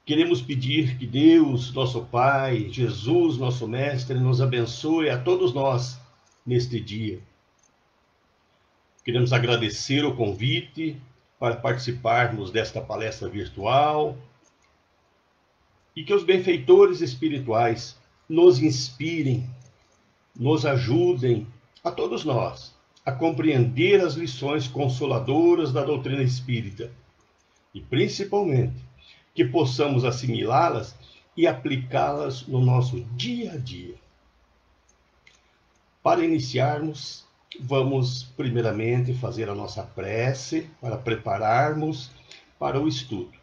Queremos pedir que Deus, nosso Pai, Jesus, nosso Mestre, nos abençoe a todos nós neste dia. Queremos agradecer o convite para participarmos desta palestra virtual e que os benfeitores espirituais nos inspirem, nos ajudem a todos nós a compreender as lições consoladoras da doutrina espírita e, principalmente, que possamos assimilá-las e aplicá-las no nosso dia a dia. Para iniciarmos, vamos primeiramente fazer a nossa prece para prepararmos para o estudo.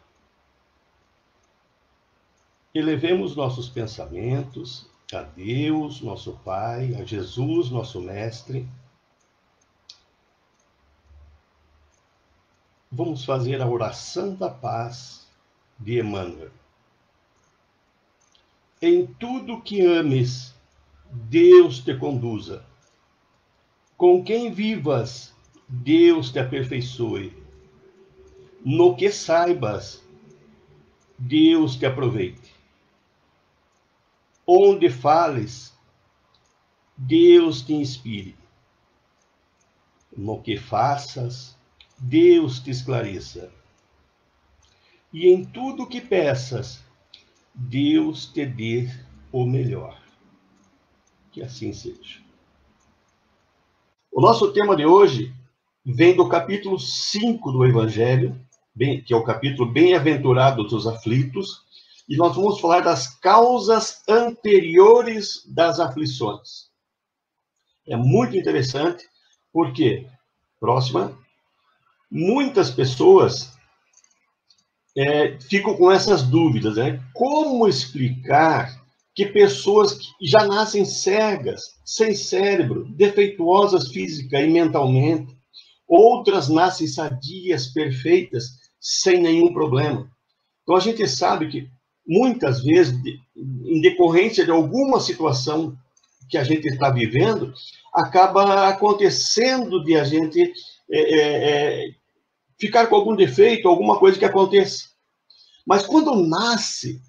Elevemos nossos pensamentos a Deus, nosso Pai, a Jesus, nosso Mestre. Vamos fazer a oração da paz de Emmanuel. Em tudo que ames, Deus te conduza. Com quem vivas, Deus te aperfeiçoe. No que saibas, Deus te aproveite. Onde fales, Deus te inspire. No que faças, Deus te esclareça. E em tudo que peças, Deus te dê o melhor. Que assim seja. O nosso tema de hoje vem do capítulo 5 do Evangelho, que é o capítulo Bem-aventurados os aflitos, e nós vamos falar das causas anteriores das aflições. É muito interessante, porque, muitas pessoas ficam com essas dúvidas, né? Como explicar que pessoas que já nascem cegas, sem cérebro, defeituosas física e mentalmente, outras nascem sadias, perfeitas, sem nenhum problema? Então a gente sabe que muitas vezes, em decorrência de alguma situação que a gente está vivendo, acaba acontecendo de a gente ficar com algum defeito, alguma coisa que aconteça. Mas quando nasce,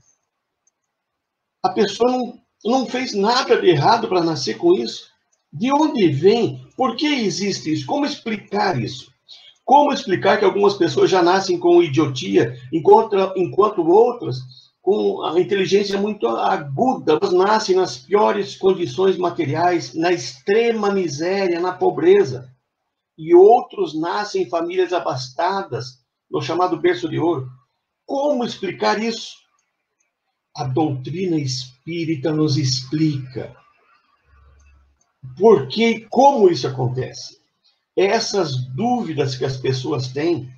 a pessoa não fez nada de errado para nascer com isso. De onde vem? Por que existe isso? Como explicar isso? Como explicar que algumas pessoas já nascem com idiotia, enquanto outras com a inteligência muito aguda, elas nascem nas piores condições materiais, na extrema miséria, na pobreza. E outros nascem em famílias abastadas, no chamado berço de ouro. Como explicar isso? A doutrina espírita nos explica por que e como isso acontece. Essas dúvidas que as pessoas têm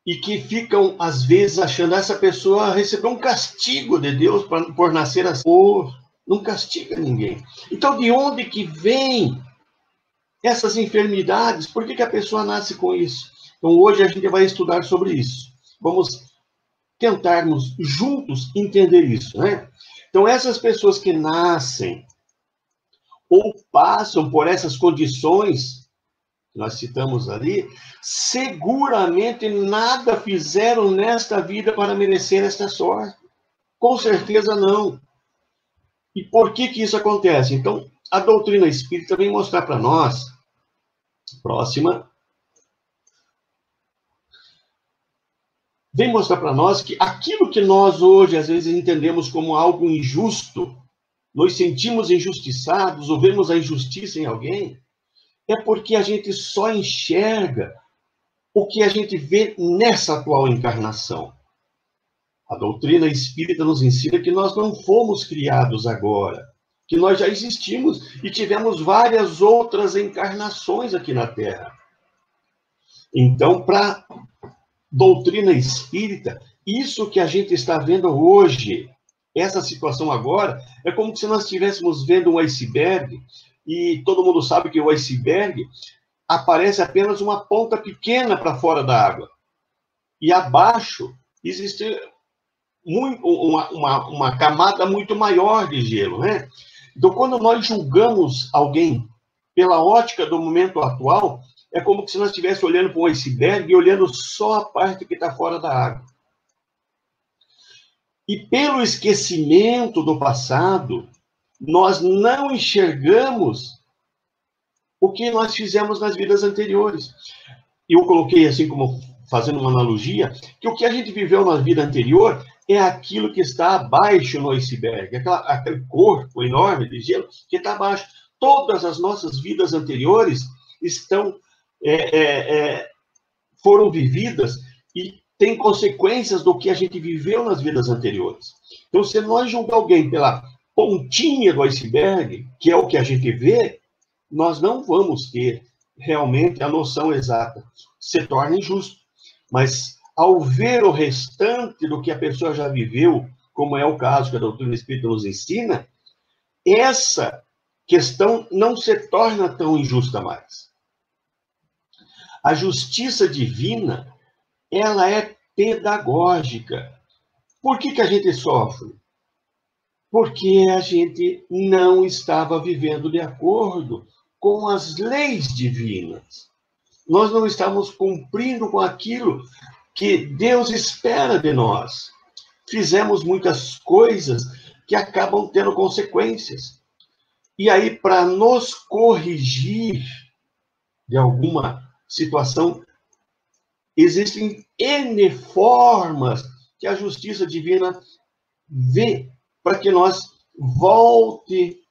e que ficam, às vezes, achando que essa pessoa recebeu um castigo de Deus por nascer assim. Não castiga ninguém. Então, de onde que vem essas enfermidades? Por que a pessoa nasce com isso? Então, hoje a gente vai estudar sobre isso. Vamos tentarmos juntos entender isso, né? Então, essas pessoas que nascem ou passam por essas condições que nós citamos ali, seguramente nada fizeram nesta vida para merecer esta sorte. Com certeza não. E por que isso acontece? Então, a doutrina espírita vem mostrar para nós, vem mostrar para nós que aquilo que nós hoje, às vezes, entendemos como algo injusto, nos sentimos injustiçados ou vemos a injustiça em alguém, é porque a gente só enxerga o que a gente vê nessa atual encarnação. A doutrina espírita nos ensina que nós não fomos criados agora, que nós já existimos e tivemos várias outras encarnações aqui na Terra. Então, para a doutrina espírita, isso que a gente está vendo hoje, essa situação agora, é como se nós estivéssemos vendo um iceberg, e todo mundo sabe que o iceberg aparece apenas uma ponta pequena para fora da água. E abaixo existe uma camada muito maior de gelo, né? Então, quando nós julgamos alguém pela ótica do momento atual, é como se nós estivéssemos olhando para um iceberg e olhando só a parte que está fora da água. E pelo esquecimento do passado, nós não enxergamos o que nós fizemos nas vidas anteriores. Eu coloquei assim como fazendo uma analogia, que o que a gente viveu na vida anterior é aquilo que está abaixo no iceberg, aquele corpo enorme de gelo que está abaixo. Todas as nossas vidas anteriores foram vividas e têm consequências do que a gente viveu nas vidas anteriores. Então, se nós julgar alguém pela pontinha do iceberg, que é o que a gente vê, nós não vamos ter realmente a noção exata. Se torna injusto. Mas, ao ver o restante do que a pessoa já viveu, como é o caso que a doutrina espírita nos ensina, essa questão não se torna tão injusta mais. A justiça divina, ela é pedagógica. Por que a gente sofre? Porque a gente não estava vivendo de acordo com as leis divinas. Nós não estamos cumprindo com aquilo que Deus espera de nós. Fizemos muitas coisas que acabam tendo consequências. E aí, para nos corrigir de alguma situação, existem N formas que a justiça divina vê para que nós volte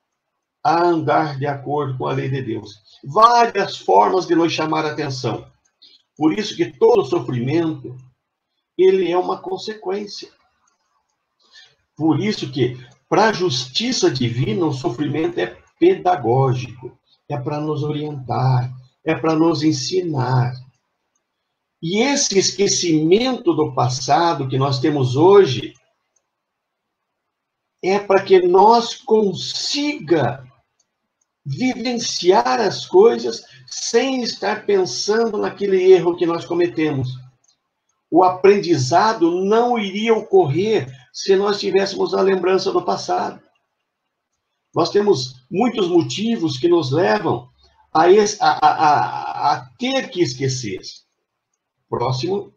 a andar de acordo com a lei de Deus. Várias formas de nos chamar a atenção. Por isso que todo sofrimento, ele é uma consequência. Por isso que, para a justiça divina, o sofrimento é pedagógico. É para nos orientar, é para nos ensinar. E esse esquecimento do passado que nós temos hoje é para que nós consiga vivenciar as coisas sem estar pensando naquele erro que nós cometemos. O aprendizado não iria ocorrer se nós tivéssemos a lembrança do passado. Nós temos muitos motivos que nos levam a ter que esquecer. Próximo.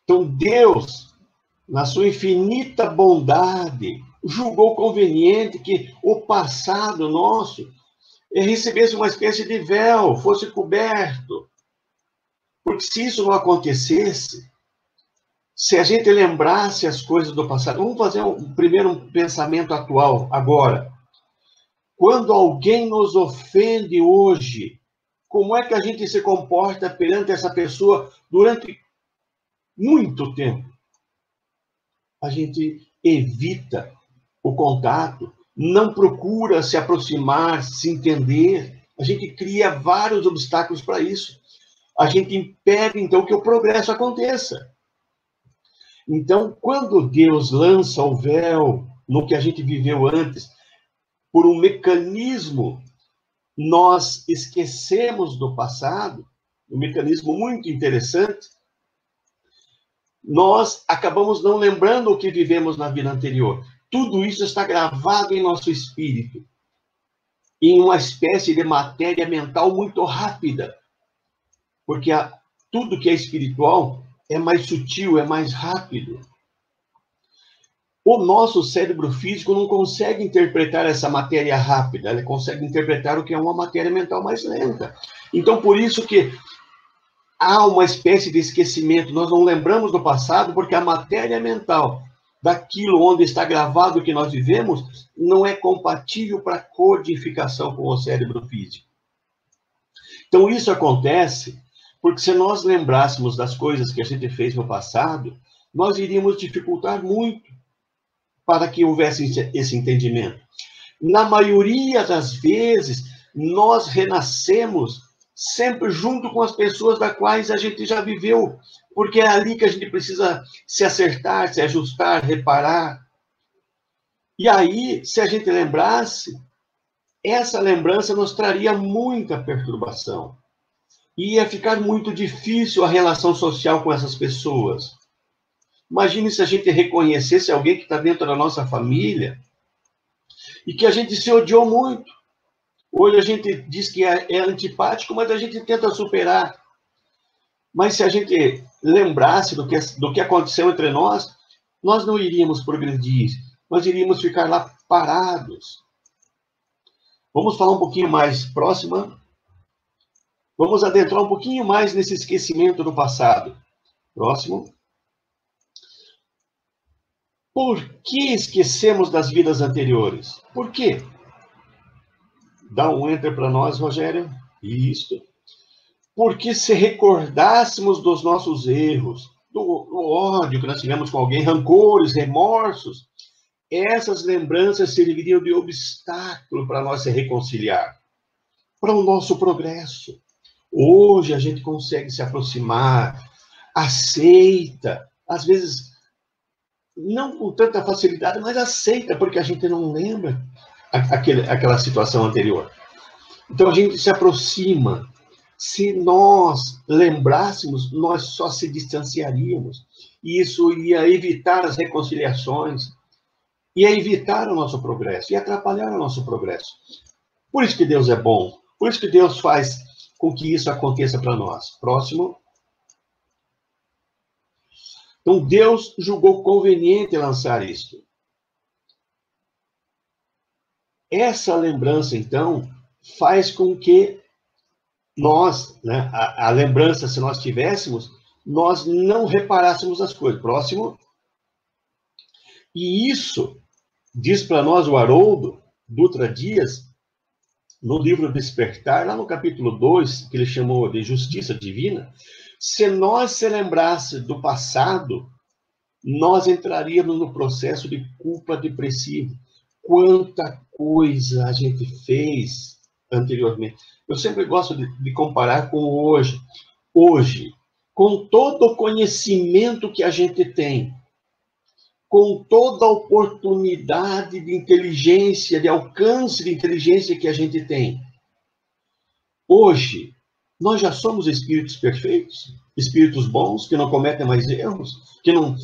Então, Deus, na sua infinita bondade, julgou conveniente que o passado nosso recebesse uma espécie de véu, fosse coberto. Porque se isso não acontecesse, se a gente lembrasse as coisas do passado, vamos fazer primeiro um pensamento atual, agora. Quando alguém nos ofende hoje, como é que a gente se comporta perante essa pessoa durante muito tempo? A gente evita o contato, não procura se aproximar, se entender. A gente cria vários obstáculos para isso. A gente impede, então, que o progresso aconteça. Então, quando Deus lança o véu no que a gente viveu antes, por um mecanismo, nós esquecemos do passado, um mecanismo muito interessante, nós acabamos não lembrando o que vivemos na vida anterior. Tudo isso está gravado em nosso espírito, em uma espécie de matéria mental muito rápida, porque tudo que é espiritual é mais sutil, é mais rápido. O nosso cérebro físico não consegue interpretar essa matéria rápida, ele consegue interpretar o que é uma matéria mental mais lenta. Então, por isso que há uma espécie de esquecimento. Nós não lembramos do passado porque a matéria mental daquilo onde está gravado o que nós vivemos não é compatível para codificação com o cérebro físico. Então, isso acontece porque se nós lembrássemos das coisas que a gente fez no passado, nós iríamos dificultar muito para que houvesse esse entendimento. Na maioria das vezes, nós renascemos sempre junto com as pessoas das quais a gente já viveu, porque é ali que a gente precisa se acertar, se ajustar, reparar. E aí, se a gente lembrasse, essa lembrança nos traria muita perturbação. Ia ficar muito difícil a relação social com essas pessoas. Imagine se a gente reconhecesse alguém que está dentro da nossa família e que a gente se odiou muito. Hoje a gente diz que é antipático, mas a gente tenta superar. Mas se a gente lembrasse do que aconteceu entre nós, nós não iríamos progredir, nós iríamos ficar lá parados. Vamos falar um pouquinho mais próxima. Vamos adentrar um pouquinho mais nesse esquecimento do passado. Próximo. Por que esquecemos das vidas anteriores? Por quê? Dá um enter para nós, Rogério. Isso. Porque se recordássemos dos nossos erros, do ódio que nós tivemos com alguém, rancores, remorsos, essas lembranças serviriam de obstáculo para nós se reconciliar, para o nosso progresso. Hoje a gente consegue se aproximar, aceita, às vezes não com tanta facilidade, mas aceita, porque a gente não lembra aquela situação anterior. Então a gente se aproxima. Se nós lembrássemos, nós só se distanciaríamos. E isso ia evitar as reconciliações, ia evitar o nosso progresso, ia atrapalhar o nosso progresso. Por isso que Deus é bom, por isso que Deus faz com que isso aconteça para nós. Próximo. Então, Deus julgou conveniente lançar isto. Essa lembrança, então, faz com que nós, né, a lembrança, se nós tivéssemos, nós não reparássemos as coisas. Próximo. E isso, diz para nós o Haroldo Dutra Dias, no livro Despertar, lá no capítulo 2, que ele chamou de Justiça Divina, se nós se lembrasse do passado, nós entraríamos no processo de culpa depressiva. Quanta coisa a gente fez anteriormente. Eu sempre gosto de comparar com hoje. Hoje, com todo o conhecimento que a gente tem, com toda a oportunidade de inteligência, de alcance de inteligência que a gente tem, hoje, nós já somos espíritos perfeitos, espíritos bons, que não cometem mais erros, que não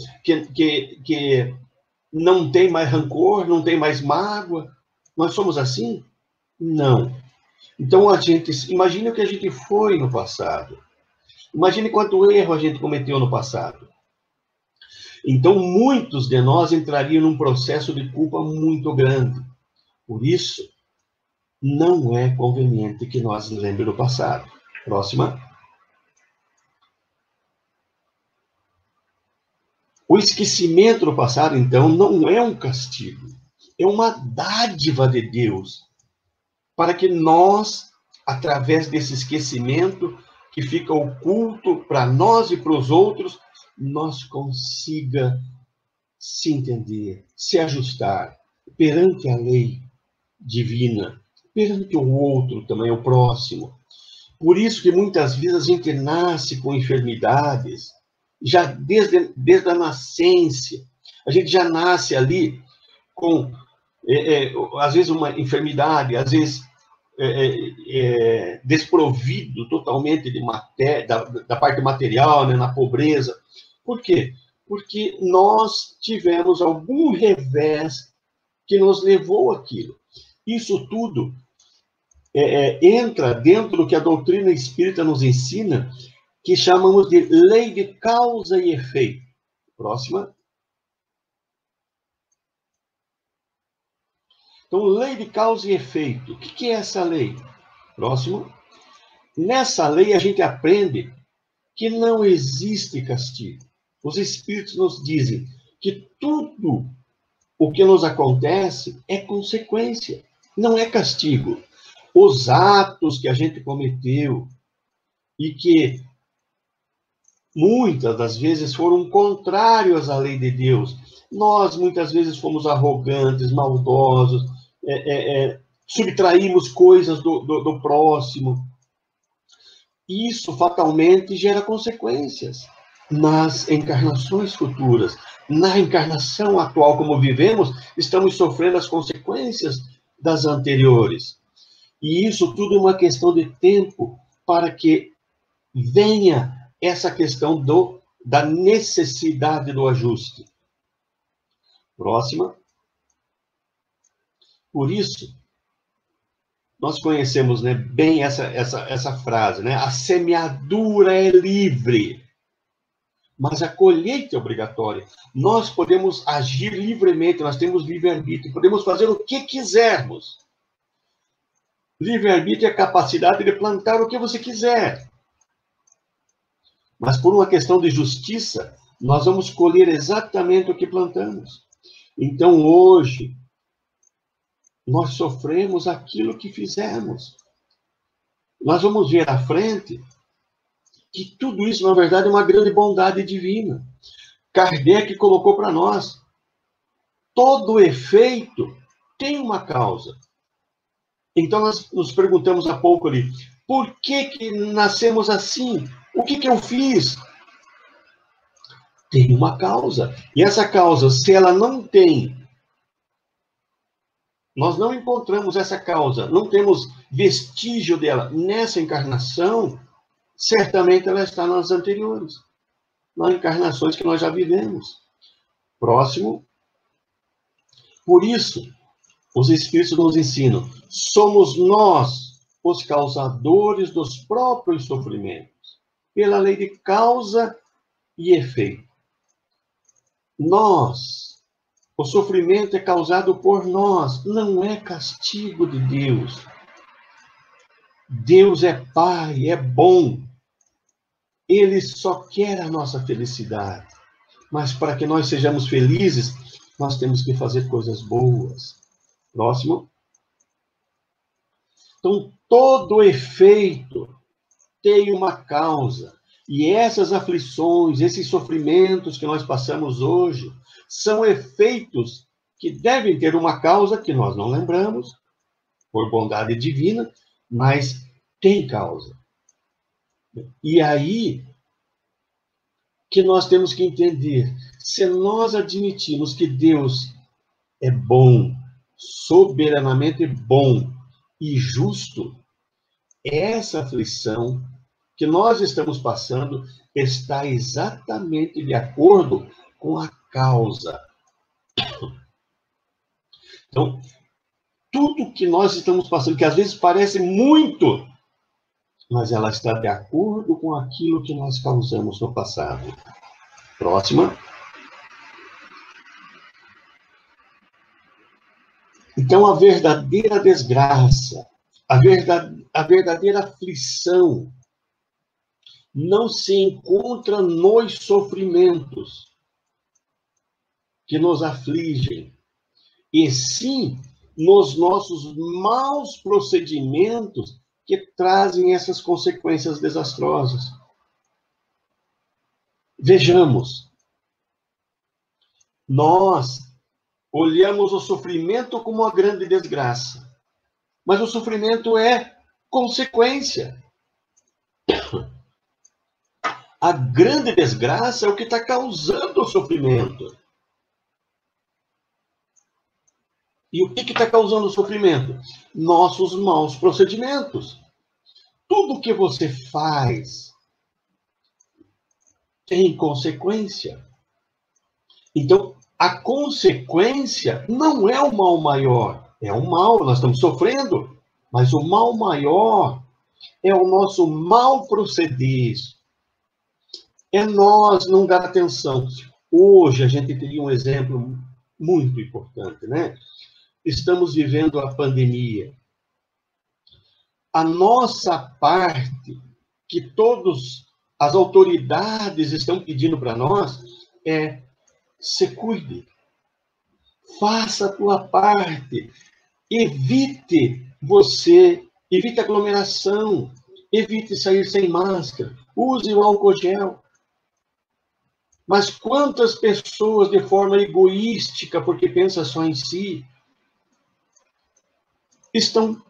tem mais rancor, não tem mais mágoa. Nós somos assim? Não. Então, imagine o que a gente foi no passado. Imagine quanto erro a gente cometeu no passado. Então, muitos de nós entrariam num processo de culpa muito grande. Por isso, não é conveniente que nós lembremos do passado. Próxima. O esquecimento do passado, então, não é um castigo. É uma dádiva de Deus para que nós, através desse esquecimento que fica oculto para nós e para os outros, nós consiga se entender, se ajustar perante a lei divina, perante o outro também, o próximo. Por isso que muitas vezes a gente nasce com enfermidades, já desde a nascença. A gente já nasce ali com, às vezes, uma enfermidade, às vezes desprovido totalmente de da parte material, né, na pobreza. Por quê? Porque nós tivemos algum revés que nos levou àquilo. Isso tudo entra dentro do que a doutrina espírita nos ensina, que chamamos de lei de causa e efeito. Próxima. Então, lei de causa e efeito. O que é essa lei? Próximo. Nessa lei, a gente aprende que não existe castigo. Os espíritos nos dizem que tudo o que nos acontece é consequência, não é castigo. Os atos que a gente cometeu e que muitas das vezes foram contrários à lei de Deus. Nós, muitas vezes, fomos arrogantes, maldosos, subtraímos coisas do próximo. Isso fatalmente gera consequências nas encarnações futuras. Na encarnação atual, como vivemos, estamos sofrendo as consequências das anteriores. E isso tudo é uma questão de tempo para que venha essa questão da necessidade do ajuste. Próxima. Por isso, nós conhecemos, né, bem essa frase, né? A semeadura é livre, mas a colheita é obrigatória. Nós podemos agir livremente, nós temos livre-arbítrio, podemos fazer o que quisermos. Livre-arbítrio é a capacidade de plantar o que você quiser. Mas por uma questão de justiça, nós vamos colher exatamente o que plantamos. Então, hoje, nós sofremos aquilo que fizemos. Nós vamos ver à frente que tudo isso, na verdade, é uma grande bondade divina. Kardec colocou para nós: todo efeito tem uma causa. Então, nós nos perguntamos há pouco ali, por que nascemos assim? O que eu fiz? Tem uma causa. E essa causa, se ela não tem, nós não encontramos essa causa, não temos vestígio dela nessa encarnação, certamente ela está nas anteriores, nas encarnações que nós já vivemos. Próximo. Por isso, os Espíritos nos ensinam, somos nós os causadores dos próprios sofrimentos, pela lei de causa e efeito. Nós, o sofrimento é causado por nós, não é castigo de Deus. Deus é Pai, é bom. Ele só quer a nossa felicidade. Mas para que nós sejamos felizes, nós temos que fazer coisas boas. Próximo. Então, todo efeito tem uma causa. E essas aflições, esses sofrimentos que nós passamos hoje, são efeitos que devem ter uma causa que nós não lembramos, por bondade divina, mas tem causa. E aí que nós temos que entender, se nós admitirmos que Deus é bom, soberanamente bom e justo, essa aflição que nós estamos passando está exatamente de acordo com a causa. Então, tudo que nós estamos passando, que às vezes parece muito, mas ela está de acordo com aquilo que nós causamos no passado. Próxima. Então, a verdadeira desgraça, a verdadeira aflição, não se encontra nos sofrimentos que nos afligem, e sim nos nossos maus procedimentos que trazem essas consequências desastrosas. Vejamos, nós olhamos o sofrimento como uma grande desgraça, mas o sofrimento é consequência. A grande desgraça é o que está causando o sofrimento. E o que está causando o sofrimento? Nossos maus procedimentos. Tudo que você faz tem consequência. Então, a consequência não é o mal maior. É o mal, nós estamos sofrendo. Mas o mal maior é o nosso mal proceder. É nós não dar atenção. Hoje a gente teria um exemplo muito importante, né? Estamos vivendo a pandemia. A nossa parte, que todas as autoridades estão pedindo para nós, é: se cuide. Faça a tua parte. Evite aglomeração. Evite sair sem máscara. Use o álcool gel. Mas quantas pessoas, de forma egoística, porque pensa só em si, estão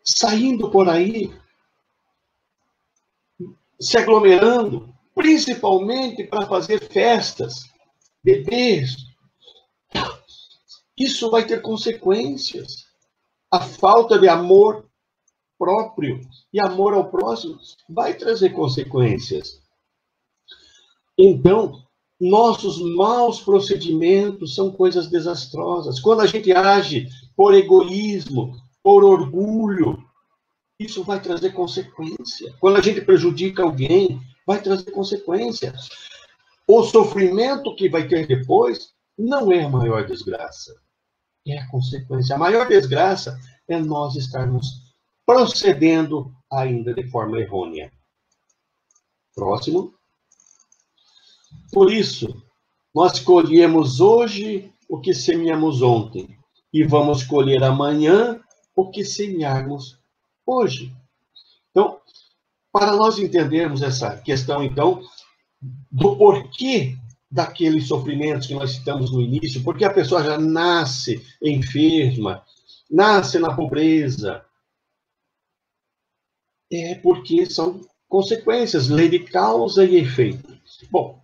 saindo por aí, se aglomerando, principalmente para fazer festas, beber. Isso vai ter consequências. A falta de amor próprio e amor ao próximo vai trazer consequências. Então, nossos maus procedimentos são coisas desastrosas. Quando a gente age por egoísmo, por orgulho. Isso vai trazer consequência. Quando a gente prejudica alguém, vai trazer consequência. O sofrimento que vai ter depois não é a maior desgraça. É a consequência. A maior desgraça é nós estarmos procedendo ainda de forma errônea. Próximo. Por isso, nós colhemos hoje o que semeamos ontem e vamos colher amanhã o que semearmos hoje. Então, para nós entendermos essa questão, então, do porquê daqueles sofrimentos que nós citamos no início, porque a pessoa já nasce enferma, nasce na pobreza, é porque são consequências, lei de causa e efeito. Bom,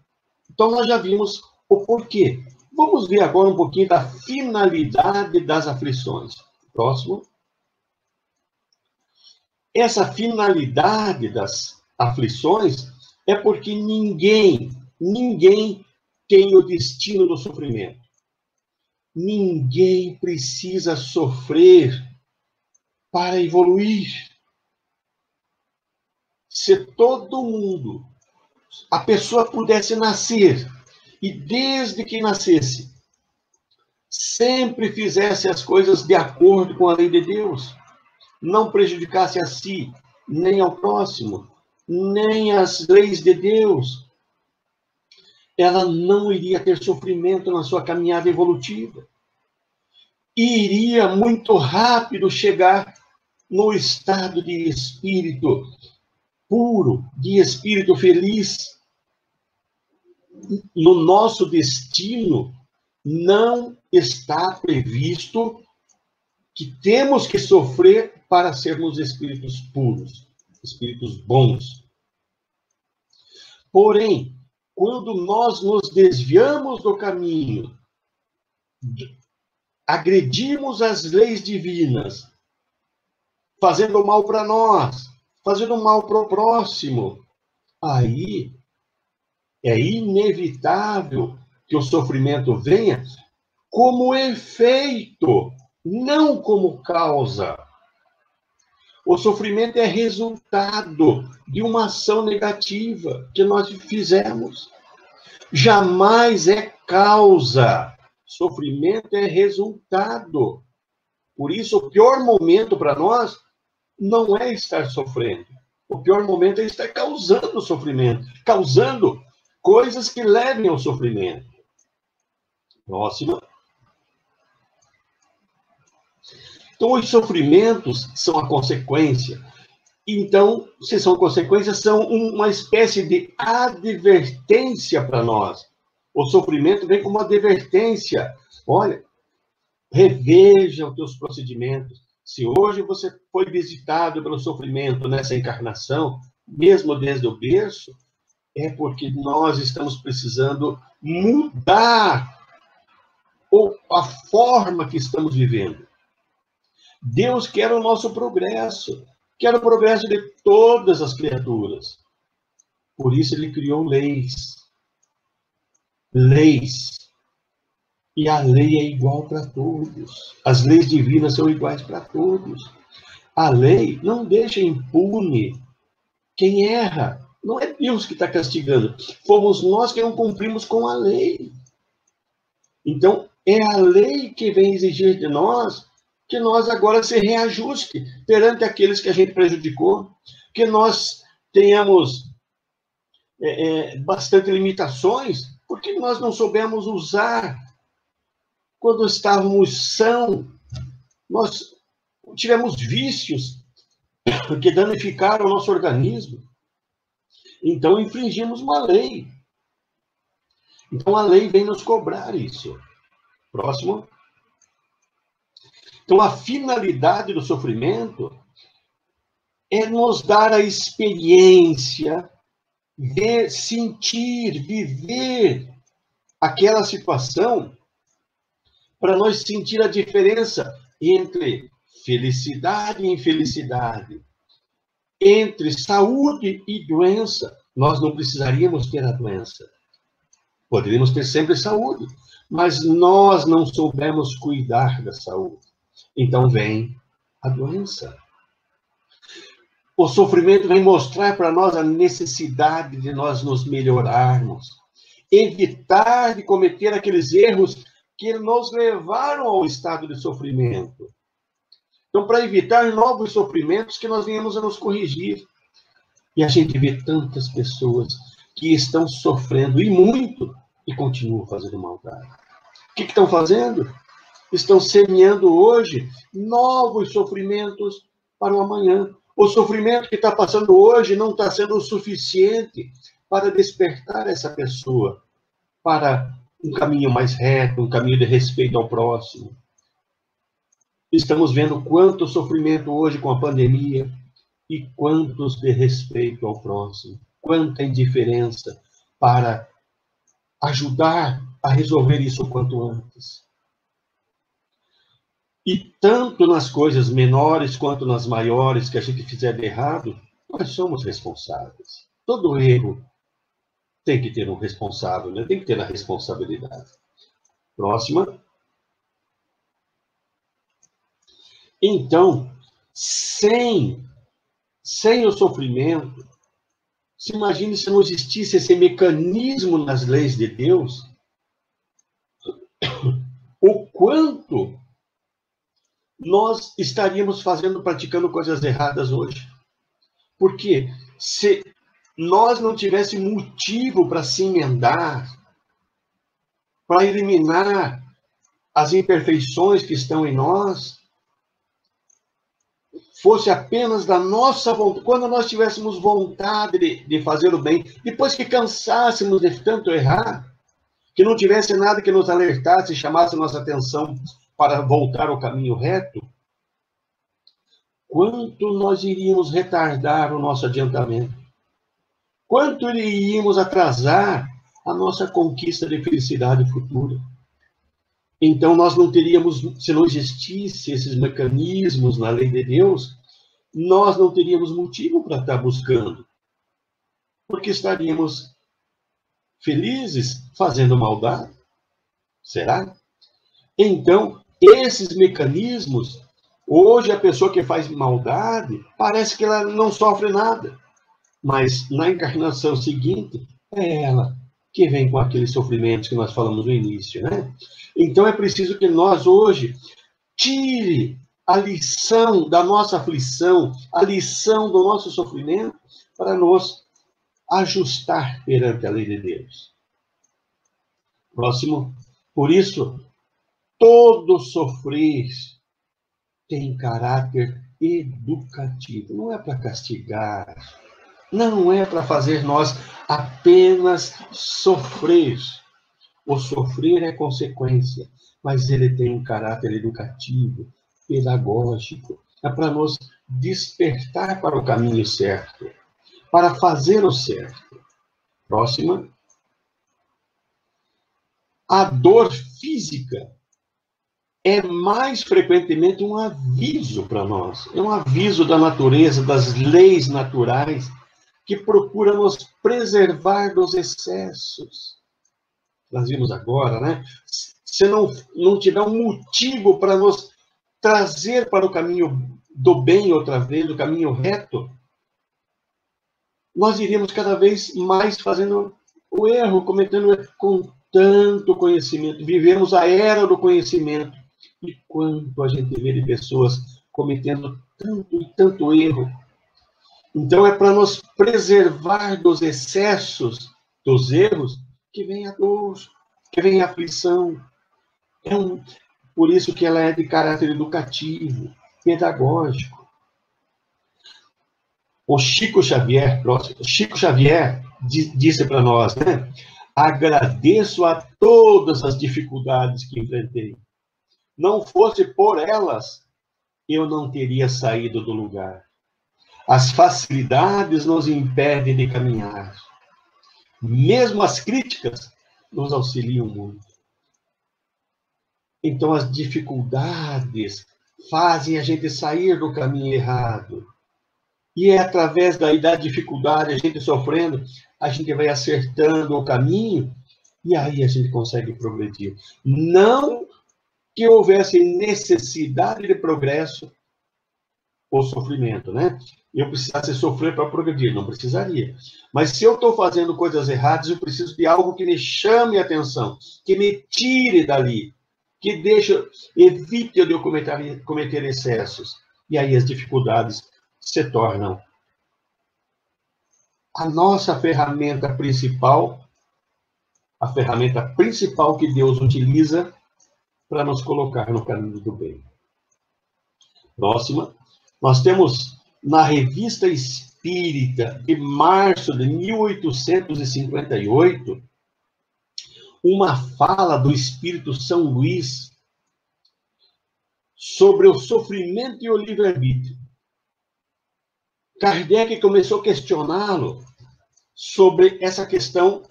então nós já vimos o porquê. Vamos ver agora um pouquinho da finalidade das aflições. Próximo. Essa finalidade das aflições é porque ninguém tem o destino do sofrimento. Ninguém precisa sofrer para evoluir. Se todo mundo, a pessoa pudesse nascer, e desde que nascesse, sempre fizesse as coisas de acordo com a lei de Deus, não prejudicasse a si, nem ao próximo, nem as leis de Deus, ela não iria ter sofrimento na sua caminhada evolutiva. E iria muito rápido chegar no estado de espírito puro, de espírito feliz. No nosso destino não está previsto que temos que sofrer para sermos espíritos puros, espíritos bons. Porém, quando nós nos desviamos do caminho, agredimos as leis divinas, fazendo mal para nós, fazendo mal para o próximo, aí é inevitável que o sofrimento venha como efeito, não como causa. O sofrimento é resultado de uma ação negativa que nós fizemos. Jamais é causa. Sofrimento é resultado. Por isso, o pior momento para nós não é estar sofrendo. O pior momento é estar causando sofrimento, causando coisas que levem ao sofrimento. Próxima. Então, os sofrimentos são a consequência. Então, se são consequências, são uma espécie de advertência para nós. O sofrimento vem como advertência. Olha, reveja os teus procedimentos. Se hoje você foi visitado pelo sofrimento nessa encarnação, mesmo desde o berço, é porque nós estamos precisando mudar a forma que estamos vivendo. Deus quer o nosso progresso, quer o progresso de todas as criaturas. Por isso ele criou leis. Leis. E a lei é igual para todos. As leis divinas são iguais para todos. A lei não deixa impune quem erra. Não é Deus que está castigando. Fomos nós que não cumprimos com a lei. Então, é a lei que vem exigir de nós que nós agora se reajuste perante aqueles que a gente prejudicou, que nós tenhamos bastante limitações, porque nós não soubemos usar. Quando estávamos sãos, nós tivemos vícios que danificaram o nosso organismo. Então, infringimos uma lei. Então, a lei vem nos cobrar isso. Próximo. Então, a finalidade do sofrimento é nos dar a experiência, ver, sentir, viver aquela situação para nós sentir a diferença entre felicidade e infelicidade, entre saúde e doença. Nós não precisaríamos ter a doença. Poderíamos ter sempre saúde, mas nós não soubemos cuidar da saúde. Então vem a doença. O sofrimento vem mostrar para nós a necessidade de nós nos melhorarmos, evitar de cometer aqueles erros que nos levaram ao estado de sofrimento. Então, para evitar novos sofrimentos, que nós venhamos a nos corrigir. E a gente vê tantas pessoas que estão sofrendo, e muito, e continuam fazendo maldade. O que estão fazendo? Estão semeando hoje novos sofrimentos para o amanhã. O sofrimento que está passando hoje não está sendo o suficiente para despertar essa pessoa para um caminho mais reto, um caminho de respeito ao próximo. Estamos vendo quanto sofrimento hoje com a pandemia e quantos de respeito ao próximo. Quanta indiferença para ajudar a resolver isso o quanto antes. E tanto nas coisas menores quanto nas maiores que a gente fizer de errado, nós somos responsáveis. Todo erro tem que ter um responsável, né? Tem que ter a responsabilidade. Próxima. Então, sem o sofrimento, se imagine se não existisse esse mecanismo nas leis de Deus, o quanto nós estaríamos praticando coisas erradas hoje. Porque se nós não tivéssemos motivo para se emendar, para eliminar as imperfeições que estão em nós, fosse apenas da nossa vontade, quando nós tivéssemos vontade de fazer o bem, depois que cansássemos de tanto errar, que não tivesse nada que nos alertasse, chamasse nossa atenção para voltar ao caminho reto, quanto nós iríamos retardar o nosso adiantamento? Quanto iríamos atrasar a nossa conquista de felicidade futura? Então, nós não teríamos, se não existisse esses mecanismos na lei de Deus, nós não teríamos motivo para estar buscando. Porque estaríamos felizes fazendo maldade. Será? Então, esses mecanismos, hoje a pessoa que faz maldade, parece que ela não sofre nada. Mas na encarnação seguinte, é ela que vem com aqueles sofrimentos que nós falamos no início, né? Então é preciso que nós hoje tire a lição da nossa aflição, a lição do nosso sofrimento, para nos ajustar perante a lei de Deus. Próximo. Por isso, todo sofrer tem caráter educativo. Não é para castigar. Não é para fazer nós apenas sofrer. O sofrer é consequência, mas ele tem um caráter educativo, pedagógico. É para nos despertar para o caminho certo, para fazer o certo. Próxima. A dor física é mais frequentemente um aviso para nós. É um aviso da natureza, das leis naturais, que procura nos preservar dos excessos. Nós vimos agora, né? Se não tiver um motivo para nos trazer para o caminho do bem outra vez, do caminho reto, nós iríamos cada vez mais fazendo o erro, cometendo o erro com tanto conhecimento. Vivemos a era do conhecimento. E quanto a gente vê de pessoas cometendo tanto e tanto erro. Então, é para nos preservar dos excessos, dos erros, que vem a dor, que vem a aflição. Por isso que ela é de caráter educativo, pedagógico. O Chico Xavier disse para nós, né? Agradeço a todas as dificuldades que enfrentei. Não fosse por elas, eu não teria saído do lugar. As facilidades nos impedem de caminhar. Mesmo as críticas nos auxiliam muito. Então, as dificuldades fazem a gente sair do caminho errado. E é através da dificuldade, a gente sofrendo, a gente vai acertando o caminho, e aí a gente consegue progredir. Não que houvesse necessidade de progresso o sofrimento, né? Eu precisasse sofrer para progredir, não precisaria. Mas se eu estou fazendo coisas erradas, eu preciso de algo que me chame a atenção, que me tire dali, que evite eu de eu cometer excessos. E aí as dificuldades se tornam a nossa ferramenta principal, a ferramenta principal que Deus utiliza para nos colocar no caminho do bem. Próxima, nós temos na Revista Espírita de março de 1858, uma fala do Espírito São Luís sobre o sofrimento e o livre-arbítrio. Kardec começou a questioná-lo sobre essa questão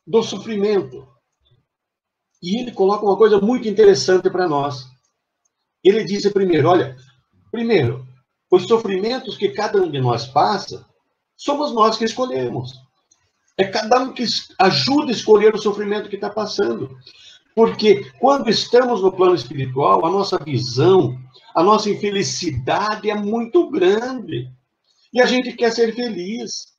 do sofrimento. E ele coloca uma coisa muito interessante para nós. Ele diz primeiro, olha, primeiro, os sofrimentos que cada um de nós passa, somos nós que escolhemos. É cada um que ajuda a escolher o sofrimento que está passando. Porque quando estamos no plano espiritual, a nossa visão, a nossa infelicidade é muito grande. E a gente quer ser feliz.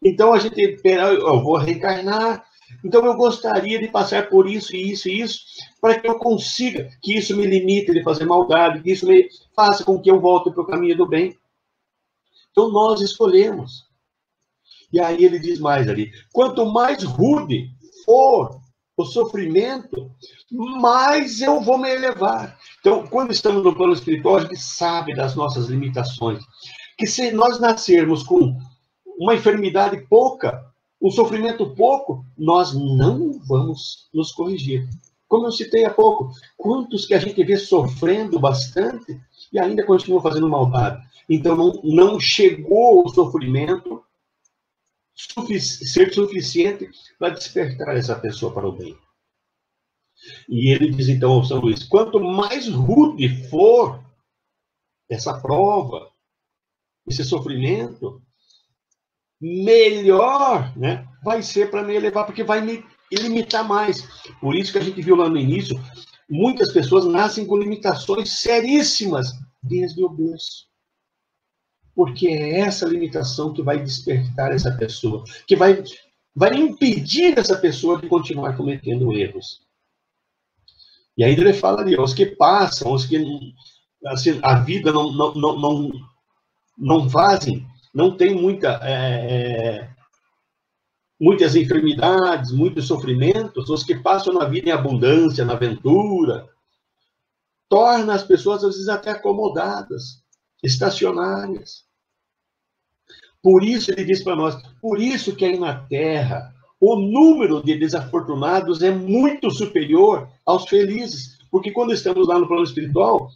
Então a gente espera, eu vou reencarnar, então eu gostaria de passar por isso, isso e isso, para que eu consiga, que isso me limite de fazer maldade, que isso me faça com que eu volte para o caminho do bem. Então nós escolhemos. E aí ele diz mais ali, quanto mais rude for o sofrimento, mais eu vou me elevar. Então, quando estamos no plano espiritual, a gente sabe das nossas limitações. Que se nós nascermos com uma enfermidade pouca, um sofrimento pouco, nós não vamos nos corrigir. Como eu citei há pouco, quantos que a gente vê sofrendo bastante e ainda continuam fazendo maldade? Então, não chegou o sofrimento ser suficiente para despertar essa pessoa para o bem. E ele diz então ao São Luís, quanto mais rude for essa prova, esse sofrimento, melhor, né, vai ser para me elevar, porque vai me limitar mais. Por isso que a gente viu lá no início, muitas pessoas nascem com limitações seríssimas desde o berço. Porque é essa limitação que vai despertar essa pessoa, que vai impedir essa pessoa de continuar cometendo erros. E aí ele fala ali, os que passam, os que assim, a vida não fazem, não tem muitas enfermidades, muitos sofrimentos, os que passam na vida em abundância, na aventura, torna as pessoas, às vezes, até acomodadas, estacionárias. Por isso, ele diz para nós, por isso que aí na Terra, o número de desafortunados é muito superior aos felizes, porque quando estamos lá no plano espiritual,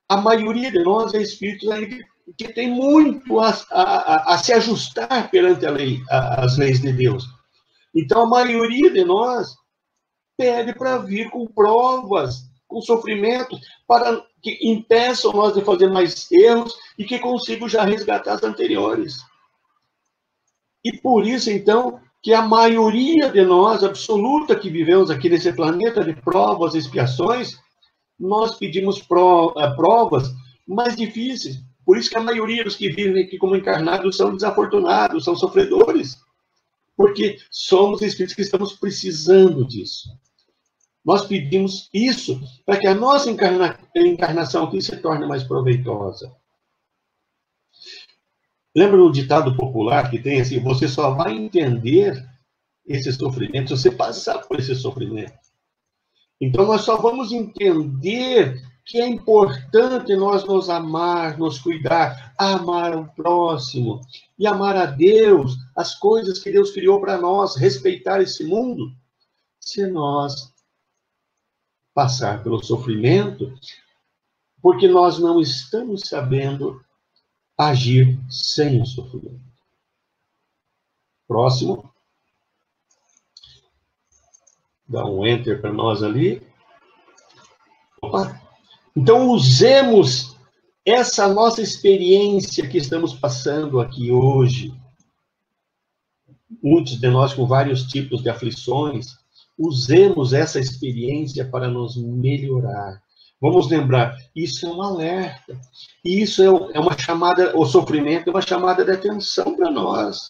a maioria de nós é espíritos aí que tem muito a se ajustar perante a lei, as leis de Deus. Então, a maioria de nós pede para vir com provas, com sofrimentos, para que impeçam nós de fazer mais erros e que consigam já resgatar as anteriores. E por isso, então, que a maioria de nós, absoluta, que vivemos aqui nesse planeta de provas e expiações, nós pedimos provas mais difíceis. Por isso que a maioria dos que vivem aqui como encarnados são desafortunados, são sofredores. Porque somos espíritos que estamos precisando disso. Nós pedimos isso para que a nossa encarnação aqui se torne mais proveitosa. Lembra do ditado popular que tem assim, você só vai entender esse sofrimento se você passar por esse sofrimento. Então, nós só vamos entender que é importante nós nos amar, nos cuidar, amar o próximo e amar a Deus, as coisas que Deus criou para nós, respeitar esse mundo, se nós passar pelo sofrimento, porque nós não estamos sabendo agir sem o sofrimento. Próximo. Dá um enter para nós ali. Opa. Então, usemos essa nossa experiência que estamos passando aqui hoje. Muitos de nós com vários tipos de aflições. Usemos essa experiência para nos melhorar, Vamos lembrar, isso é um alerta. Isso é uma chamada, o sofrimento é uma chamada de atenção para nós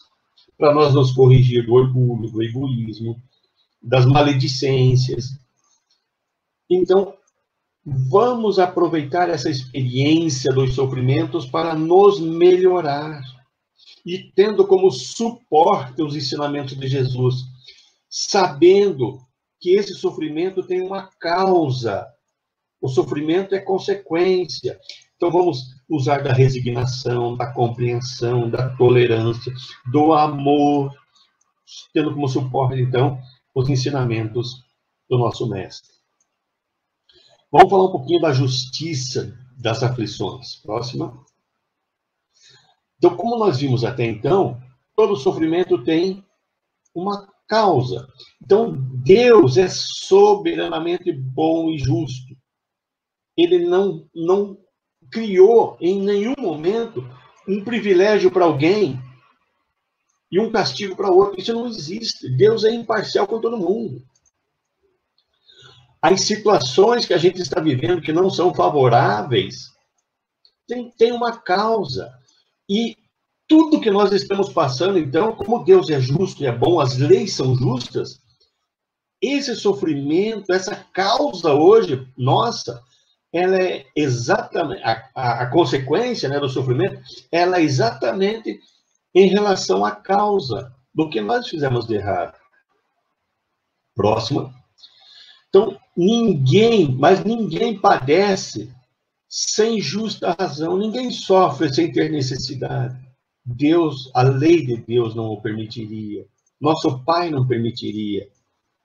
nos corrigir do orgulho, do egoísmo, das maledicências. Então, vamos aproveitar essa experiência dos sofrimentos para nos melhorar. E tendo como suporte os ensinamentos de Jesus, sabendo que esse sofrimento tem uma causa. O sofrimento é consequência. Então, vamos usar da resignação, da compreensão, da tolerância, do amor, tendo como suporte, então, os ensinamentos do nosso Mestre. Vamos falar um pouquinho da justiça das aflições. Próxima. Então, como nós vimos até então, todo sofrimento tem uma causa. Então, Deus é soberanamente bom e justo. Ele não criou em nenhum momento um privilégio para alguém e um castigo para outro. Isso não existe. Deus é imparcial com todo mundo. As situações que a gente está vivendo que não são favoráveis tem uma causa. E tudo que nós estamos passando, então, como Deus é justo e é bom, as leis são justas, esse sofrimento, essa causa hoje, nossa, ela é exatamente, a consequência, né, do sofrimento, ela é exatamente em relação à causa do que nós fizemos de errado. Próxima. Então, mas ninguém padece sem justa razão, ninguém sofre sem ter necessidade. Deus, a lei de Deus não o permitiria. Nosso Pai não permitiria,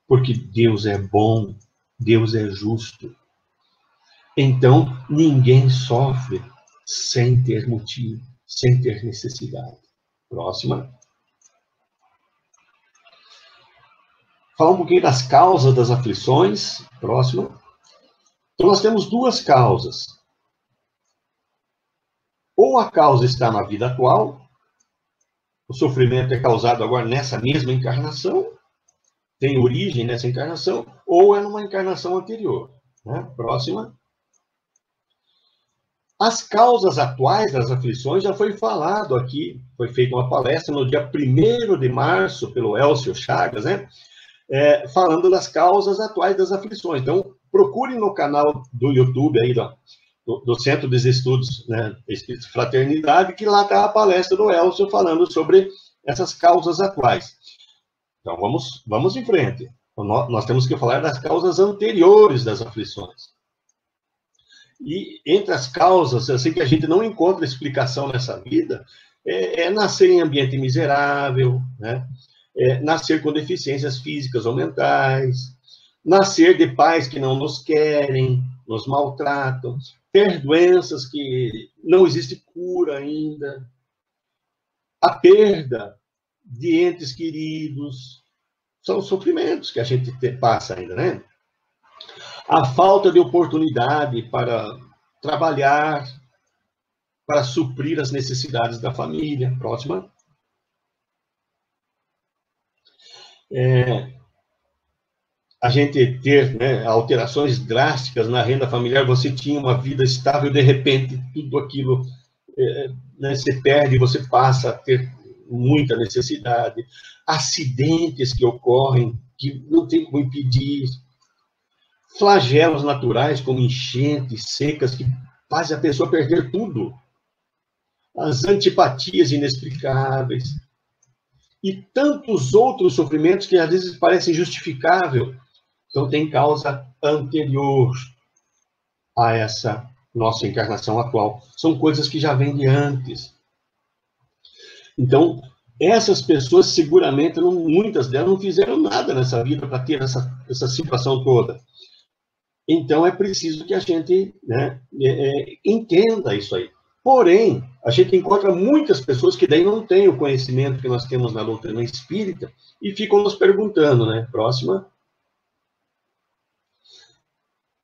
porque Deus é bom, Deus é justo. Então, ninguém sofre sem ter motivo, sem ter necessidade. Próxima. Falar um pouquinho das causas das aflições. Próxima. Então, nós temos duas causas. Ou a causa está na vida atual, o sofrimento é causado agora nessa mesma encarnação, tem origem nessa encarnação, ou é numa encarnação anterior. Né? Próxima. As causas atuais das aflições já foi falado aqui, foi feita uma palestra no dia 1º de março, pelo Elcio Chagas, né? Falando das causas atuais das aflições. Então, procure no canal do YouTube aí, do Centro dos Estudos, né, Espírito Fraternidade, que lá está a palestra do Elcio falando sobre essas causas atuais. Então, vamos em frente. Nós temos que falar das causas anteriores das aflições. E entre as causas, assim, que a gente não encontra explicação nessa vida, nascer em ambiente miserável, né? Nascer com deficiências físicas ou mentais, nascer de pais que não nos querem, nos maltratam, ter doenças que não existe cura ainda, a perda de entes queridos, são sofrimentos que a gente passa ainda, né? A falta de oportunidade para trabalhar, para suprir as necessidades da família. Próxima. A gente ter, né, alterações drásticas na renda familiar, você tinha uma vida estável, de repente, tudo aquilo, né, se perde, você passa a ter muita necessidade. Acidentes que ocorrem, que não tem como impedir. Flagelos naturais, como enchentes, secas, que fazem a pessoa perder tudo. As antipatias inexplicáveis. E tantos outros sofrimentos que às vezes parecem justificáveis. Então, tem causa anterior a essa nossa encarnação atual. São coisas que já vêm de antes. Então, essas pessoas seguramente, muitas delas, não fizeram nada nessa vida para ter essa situação toda. Então, é preciso que a gente, né, entenda isso aí. Porém, a gente encontra muitas pessoas que daí não têm o conhecimento que nós temos na doutrina espírita e ficam nos perguntando, né? Próxima.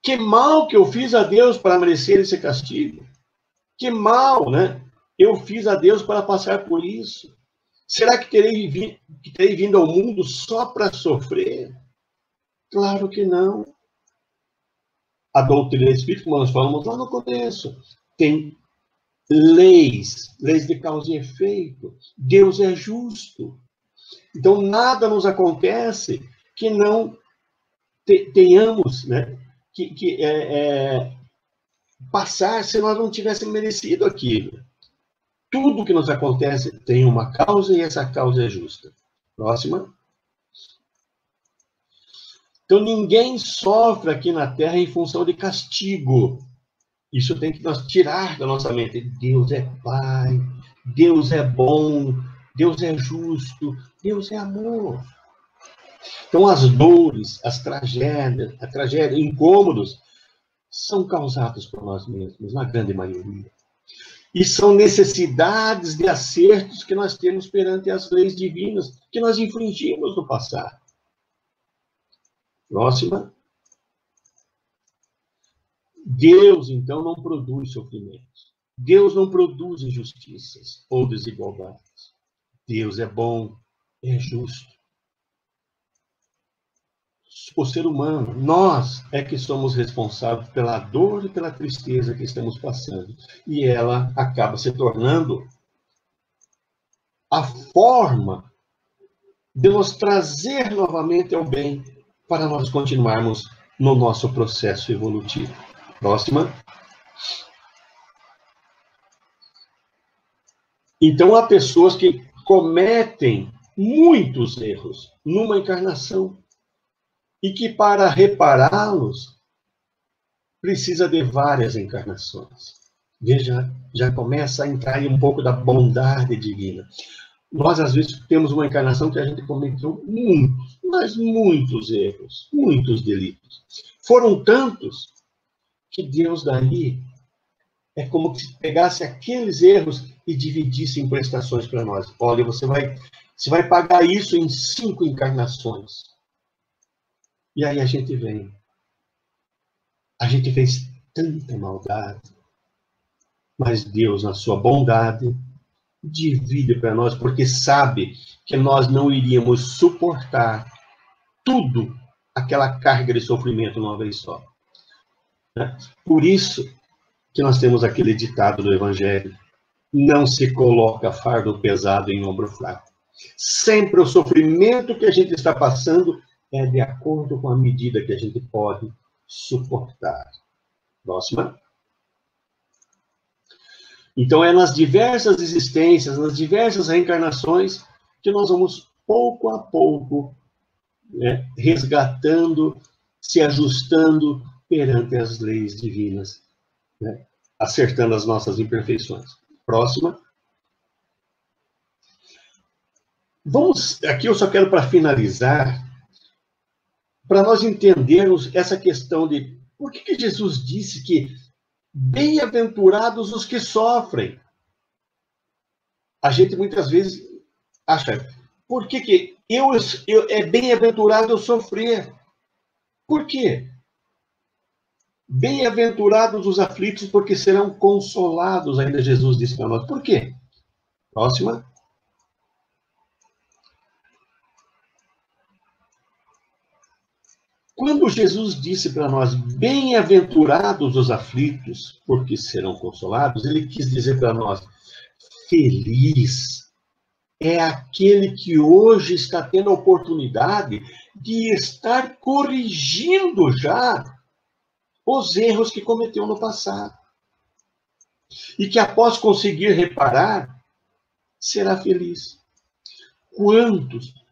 Que mal que eu fiz a Deus para merecer esse castigo? Que mal, né? Eu fiz a Deus para passar por isso? Será que terei vindo ao mundo só para sofrer? Claro que não. A doutrina espírita, como nós falamos lá no começo, tem leis de causa e efeito. Deus é justo. Então, nada nos acontece que não tenhamos, né, passar se nós não tivéssemos merecido aquilo. Tudo que nos acontece tem uma causa e essa causa é justa. Próxima. Então, ninguém sofre aqui na Terra em função de castigo. Isso tem que nós tirar da nossa mente. Deus é Pai, Deus é bom, Deus é justo, Deus é amor. Então, as dores, as tragédias, incômodos, são causados por nós mesmos, na grande maioria. E são necessidades de acertos que nós temos perante as leis divinas, que nós infringimos no passado. Próxima. Deus, então, não produz sofrimentos. Deus não produz injustiças ou desigualdades. Deus é bom, é justo. O ser humano, nós é que somos responsáveis pela dor e pela tristeza que estamos passando. E ela acaba se tornando a forma de nos trazer novamente ao bem para nós continuarmos no nosso processo evolutivo. Próxima. Então, há pessoas que cometem muitos erros numa encarnação e que, para repará-los, precisa de várias encarnações. Veja, já começa a entrar um pouco da bondade divina. Nós, às vezes, temos uma encarnação que a gente cometeu muitos, mas muitos erros, muitos delitos. Foram tantos que Deus daí é como se pegasse aqueles erros e dividisse em prestações para nós. Olha, você vai pagar isso em 5 encarnações. E aí a gente vem. A gente fez tanta maldade, mas Deus, na sua bondade, divide para nós, porque sabe que nós não iríamos suportar tudo aquela carga de sofrimento uma vez só. Por isso que nós temos aquele ditado do Evangelho: não se coloca fardo pesado em ombro fraco. Sempre o sofrimento que a gente está passando é de acordo com a medida que a gente pode suportar. Próxima. Então, é nas diversas existências, nas diversas reencarnações, que nós vamos, pouco a pouco, né, resgatando, se ajustando perante as leis divinas, né, acertando as nossas imperfeições. Próxima. Vamos, aqui eu só quero, para finalizar, para nós entendermos essa questão de por que Jesus disse que bem-aventurados os que sofrem. A gente muitas vezes acha, por que é bem-aventurado eu sofrer? Por quê? Bem-aventurados os aflitos, porque serão consolados, ainda Jesus disse para nós. Por quê? Próxima. Quando Jesus disse para nós, bem-aventurados os aflitos, porque serão consolados, ele quis dizer para nós, feliz é aquele que hoje está tendo a oportunidade de estar corrigindo já os erros que cometeu no passado. E que após conseguir reparar, será feliz.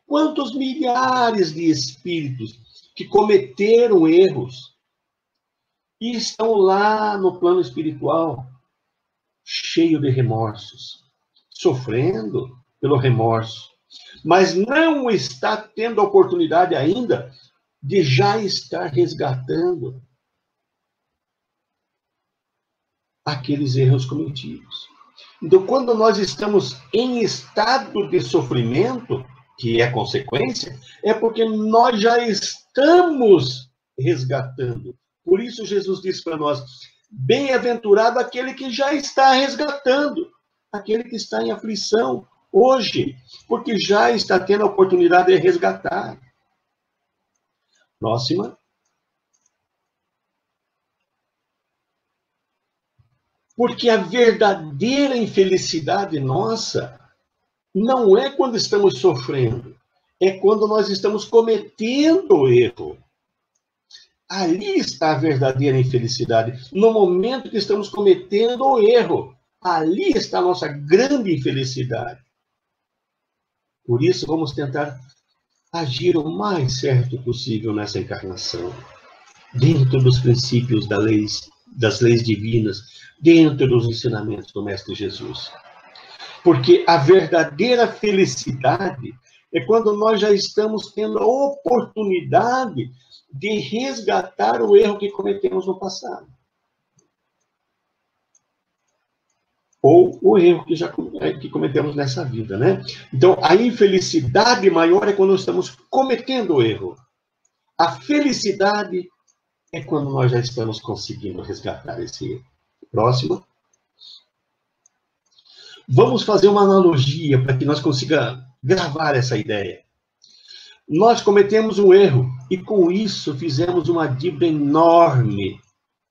Quantos milhares de espíritos que cometeram erros e estão lá no plano espiritual, cheio de remorsos, sofrendo pelo remorso, mas não está tendo a oportunidade ainda de já estar resgatando aqueles erros cometidos. Então, quando nós estamos em estado de sofrimento, que é consequência, é porque nós já estamos resgatando. Por isso Jesus disse para nós, bem-aventurado aquele que já está resgatando, aquele que está em aflição hoje, porque já está tendo a oportunidade de resgatar. Próxima. Porque a verdadeira infelicidade nossa não é quando estamos sofrendo, é quando nós estamos cometendo erro. Ali está a verdadeira infelicidade. No momento que estamos cometendo o erro, ali está a nossa grande infelicidade. Por isso, vamos tentar agir o mais certo possível nessa encarnação, dentro dos princípios das leis divinas, dentro dos ensinamentos do Mestre Jesus. Porque a verdadeira felicidade é quando nós já estamos tendo a oportunidade de resgatar o erro que cometemos no passado. Ou o erro que cometemos nessa vida, né? Então, a infelicidade maior é quando estamos cometendo o erro. A felicidade é quando nós já estamos conseguindo resgatar esse erro. Próximo. Vamos fazer uma analogia para que nós consigamos gravar essa ideia. Nós cometemos um erro e, com isso, fizemos uma dívida enorme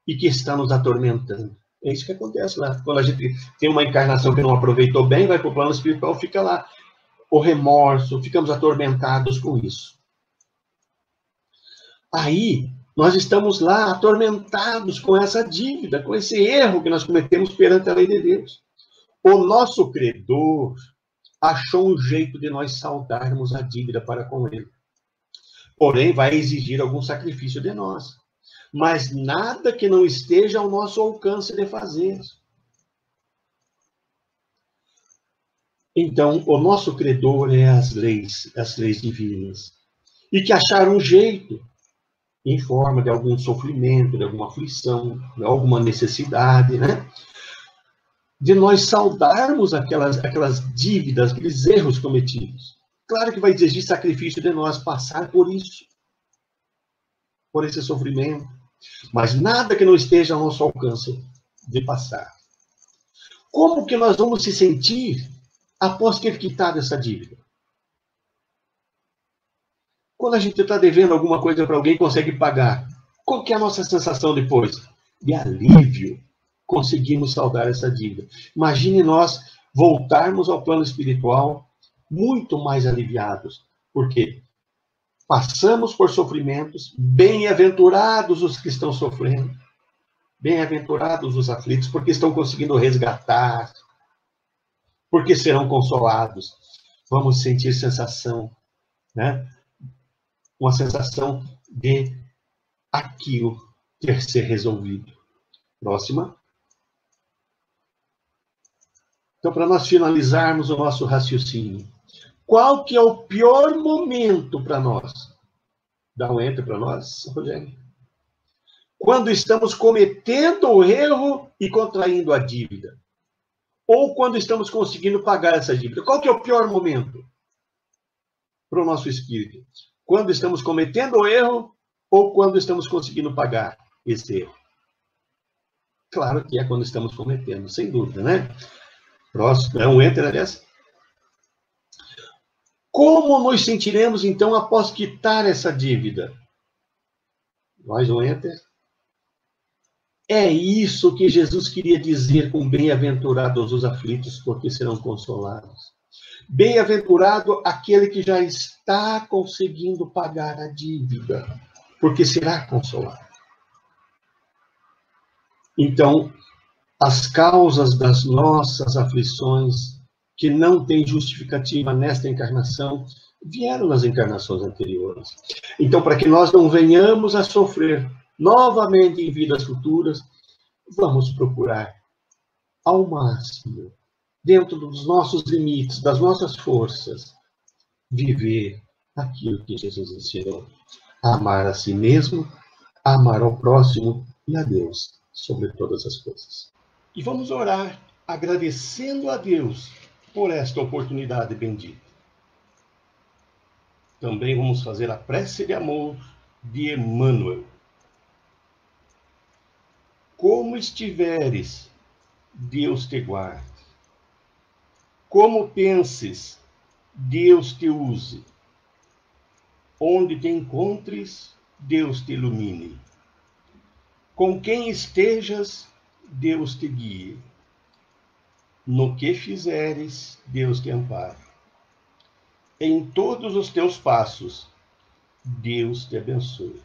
e que está nos atormentando. É isso que acontece lá. Quando a gente tem uma encarnação que não aproveitou bem, vai para o plano espiritual, fica lá o remorso, ficamos atormentados com isso. Aí, nós estamos lá atormentados com essa dívida, com esse erro que nós cometemos perante a lei de Deus. O nosso credor achou um jeito de nós saldarmos a dívida para com ele. Porém, vai exigir algum sacrifício de nós. Mas nada que não esteja ao nosso alcance de fazer. Então, o nosso credor é as leis divinas. E que achar um jeito, em forma de algum sofrimento, de alguma aflição, de alguma necessidade, né? De nós saldarmos aquelas dívidas, aqueles erros cometidos. Claro que vai exigir sacrifício de nós passar por isso, por esse sofrimento, mas nada que não esteja ao nosso alcance de passar. Como que nós vamos se sentir após ter quitado essa dívida? Quando a gente está devendo alguma coisa para alguém e consegue pagar, qual que é a nossa sensação depois? De alívio. Conseguimos saldar essa dívida. Imagine nós voltarmos ao plano espiritual muito mais aliviados. Por quê? Passamos por sofrimentos, bem-aventurados os que estão sofrendo, bem-aventurados os aflitos, porque estão conseguindo resgatar, porque serão consolados. Vamos sentir sensação, né? Uma sensação de aquilo ter ser resolvido. Próxima. Então, para nós finalizarmos o nosso raciocínio, qual que é o pior momento para nós? Dá um enter para nós, Rogério. Quando estamos cometendo o erro e contraindo a dívida. Ou quando estamos conseguindo pagar essa dívida. Qual que é o pior momento para o nosso espírito? Quando estamos cometendo o erro ou quando estamos conseguindo pagar esse erro? Claro que é quando estamos cometendo, sem dúvida, né? Próximo, é um enter, aliás. Como nos sentiremos, então, após quitar essa dívida? Mais um enter. É isso que Jesus queria dizer com bem-aventurados os aflitos, porque serão consolados. Bem-aventurado aquele que já está conseguindo pagar a dívida, porque será consolado. Então, as causas das nossas aflições, que não têm justificativa nesta encarnação, vieram nas encarnações anteriores. Então, para que nós não venhamos a sofrer novamente em vidas futuras, vamos procurar, ao máximo, dentro dos nossos limites, das nossas forças, viver aquilo que Jesus ensinou. Amar a si mesmo, amar ao próximo e a Deus sobre todas as coisas. E vamos orar agradecendo a Deus por esta oportunidade bendita. Também vamos fazer a prece de amor de Emmanuel. Como estiveres, Deus te guarde. Como penses, Deus te use. Onde te encontres, Deus te ilumine. Com quem estejas, Deus te guie. No que fizeres, Deus te ampare. Em todos os teus passos, Deus te abençoe.